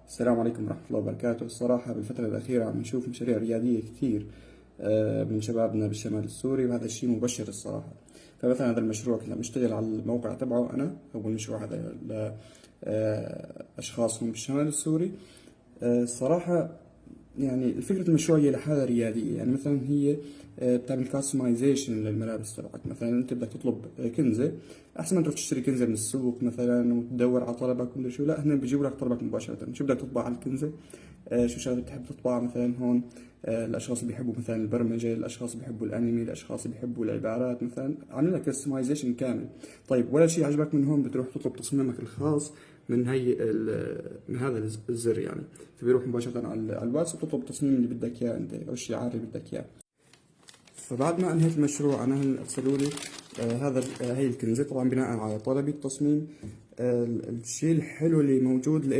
السلام عليكم ورحمة الله وبركاته. الصراحة بالفترة الأخيرة عم نشوف مشاريع ريادية كثير من شبابنا بالشمال السوري، وهذا الشيء مبشر الصراحة. فمثلا هذا المشروع كنا بنشتغل على الموقع تبعه أنا، أول مشروع هذا لأشخاص هم بالشمال السوري. الصراحة يعني فكرة المشروع هي لحالها ريادية. يعني مثلا هي بتعمل كاستمايزيشن للملابس تبعك. مثلا انت بدك تطلب كنزة، احسن ما تروح تشتري كنزة من السوق مثلا وتدور على طلبك ولا شو، لا هن بيجيبوا لك طلبك مباشرة. شو بدك تطبع على الكنزة، شو شغلات بتحب تطبع مثلا هون. الاشخاص اللي بيحبوا مثلا البرمجة، الاشخاص اللي بيحبوا الانمي، الاشخاص اللي بيحبوا العبارات، مثلا عامل لك كاستمايزيشن كامل. طيب ولا شيء عجبك من هون، بتروح تطلب تصميمك الخاص من من هذا الزر يعني. فبيروح مباشرة على الواتس وتطلب التصميم اللي بدك اياه انت او الشعار اللي بدك اياه. فبعد ما انهيت المشروع انا ارسلوا لي هذا هي الكنزة طبعا بناء على طلبي التصميم. الشيء الحلو اللي موجود